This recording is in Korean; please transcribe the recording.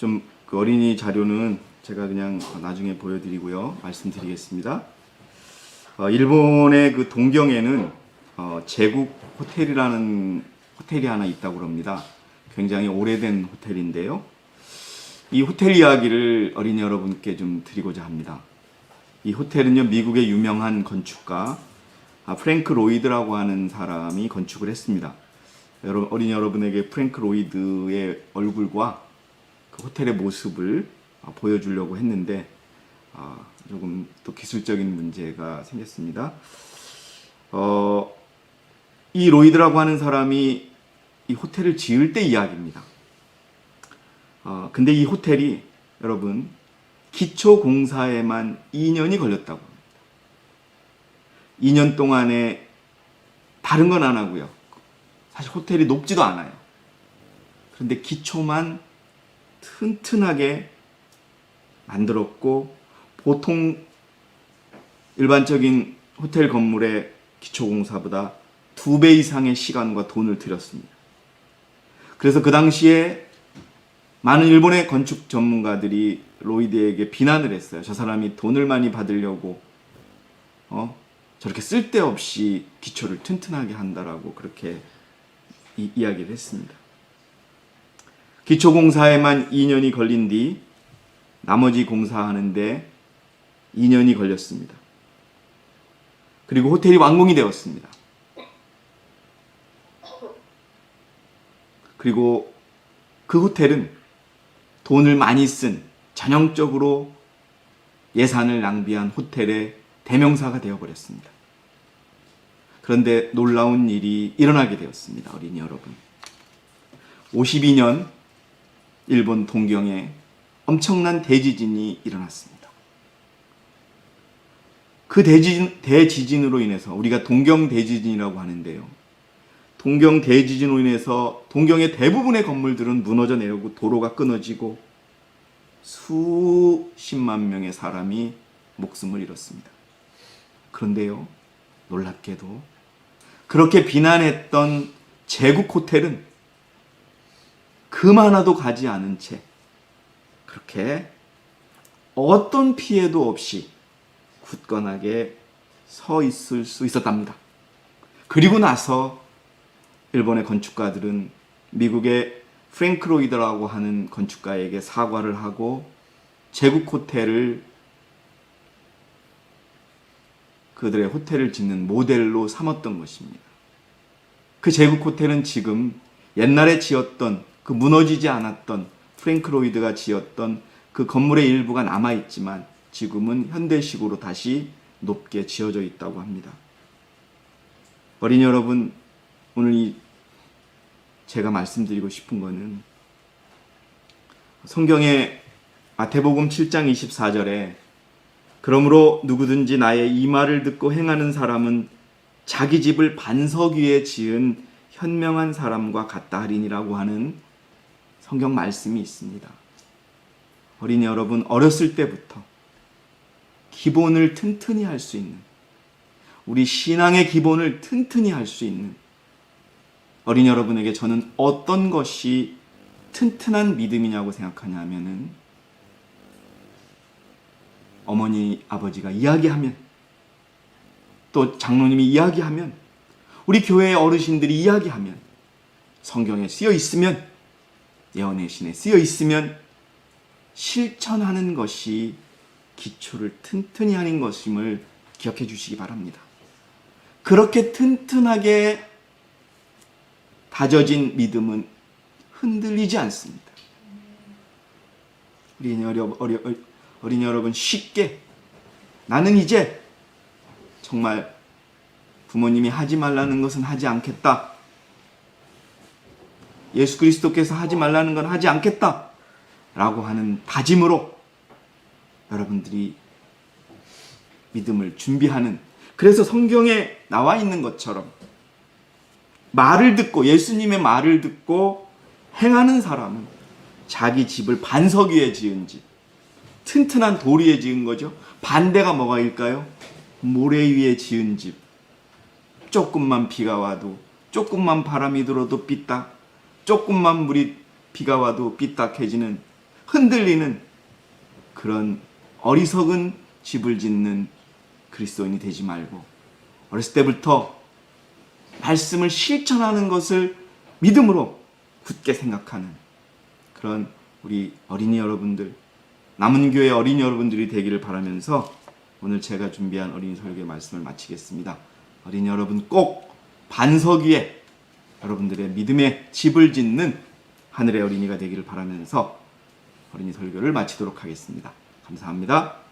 그 어린이 자료는 제가 그냥 나중에 보여드리고요. 말씀드리겠습니다. 일본의 그 동경에는 제국 호텔이라는 호텔이 하나 있다고 합니다. 굉장히 오래된 호텔인데요. 이 호텔 이야기를 어린이 여러분께 좀 드리고자 합니다. 이 호텔은요, 미국의 유명한 건축가 프랭크 로이드라고 하는 사람이 건축을 했습니다. 어린이 여러분에게 프랭크 로이드의 얼굴과 그 호텔의 모습을 보여주려고 했는데 조금 또 기술적인 문제가 생겼습니다. 이 로이드라고 하는 사람이 이 호텔을 지을 때 이야기입니다. 근데 이 호텔이 여러분 기초 공사에만 2년이 걸렸다고 합니다. 2년 동안에 다른 건 안 하고요. 사실 호텔이 높지도 않아요. 그런데 기초만 튼튼하게 만들었고, 보통 일반적인 호텔 건물의 기초 공사보다 2배 이상의 시간과 돈을 들였습니다. 그래서 그 당시에 많은 일본의 건축 전문가들이 로이드에게 비난을 했어요. 저 사람이 돈을 많이 받으려고 저렇게 쓸데없이 기초를 튼튼하게 한다라고 그렇게 이야기를 했습니다. 기초 공사에만 2년이 걸린 뒤 나머지 공사하는데 2년이 걸렸습니다. 그리고 호텔이 완공이 되었습니다. 그리고 그 호텔은 돈을 많이 쓴 전형적으로 예산을 낭비한 호텔의 대명사가 되어버렸습니다. 그런데 놀라운 일이 일어나게 되었습니다. 어린이 여러분. 52년 일본 동경에 엄청난 대지진이 일어났습니다. 그 대지진으로 인해서 우리가 동경 대지진이라고 하는데요. 동경 대지진으로 인해서 동경의 대부분의 건물들은 무너져 내리고 도로가 끊어지고 수십만 명의 사람이 목숨을 잃었습니다. 그런데요, 놀랍게도 그렇게 비난했던 제국 호텔은 금 하나도 가지 않은 채 그렇게 어떤 피해도 없이 굳건하게 서 있을 수 있었답니다. 그리고 나서 일본의 건축가들은 미국의 프랭크 로이드라고 하는 건축가에게 사과를 하고 제국 호텔을 그들의 호텔을 짓는 모델로 삼았던 것입니다. 그 제국 호텔은 지금 옛날에 지었던 그 무너지지 않았던 프랭크 로이드가 지었던 그 건물의 일부가 남아있지만 지금은 현대식으로 다시 높게 지어져 있다고 합니다. 어린이 여러분, 오늘 제가 말씀드리고 싶은 것은 성경의 마태복음 7장 24절에 그러므로 누구든지 나의 이 말을 듣고 행하는 사람은 자기 집을 반석 위에 지은 현명한 사람과 같다 하리니라고 하는 성경 말씀이 있습니다. 어린이 여러분, 어렸을 때부터 기본을 튼튼히 할 수 있는, 우리 신앙의 기본을 튼튼히 할 수 있는 어린이 여러분에게 저는 어떤 것이 튼튼한 믿음이냐고 생각하냐면은 어머니, 아버지가 이야기하면, 또 장로님이 이야기하면, 우리 교회의 어르신들이 이야기하면, 성경에 쓰여 있으면, 예언의 신에 쓰여 있으면 실천하는 것이 기초를 튼튼히 하는 것임을 기억해 주시기 바랍니다. 그렇게 튼튼하게 다져진 믿음은 흔들리지 않습니다. 어린이 여러분, 쉽게 나는 이제 정말 부모님이 하지 말라는 것은 하지 않겠다, 예수 그리스도께서 하지 말라는 건 하지 않겠다 라고 하는 다짐으로 여러분들이 믿음을 준비하는, 그래서 성경에 나와 있는 것처럼 말을 듣고, 예수님의 말을 듣고 행하는 사람은 자기 집을 반석 위에 지은 집, 튼튼한 돌 위에 지은 거죠. 반대가 뭐가 일까요? 모래 위에 지은 집. 조금만 비가 와도, 조금만 바람이 들어도 삐딱, 조금만 비가 와도 삐딱해지는 흔들리는 그런 어리석은 집을 짓는 그리스도인이 되지 말고 어렸을 때부터 말씀을 실천하는 것을 믿음으로 굳게 생각하는 그런 우리 어린이 여러분들, 남은 교회 어린이 여러분들이 되기를 바라면서 오늘 제가 준비한 어린이 설교의 말씀을 마치겠습니다. 어린이 여러분 꼭 반석 위에 여러분들의 믿음의 집을 짓는 하늘의 어린이가 되기를 바라면서 어린이 설교를 마치도록 하겠습니다. 감사합니다.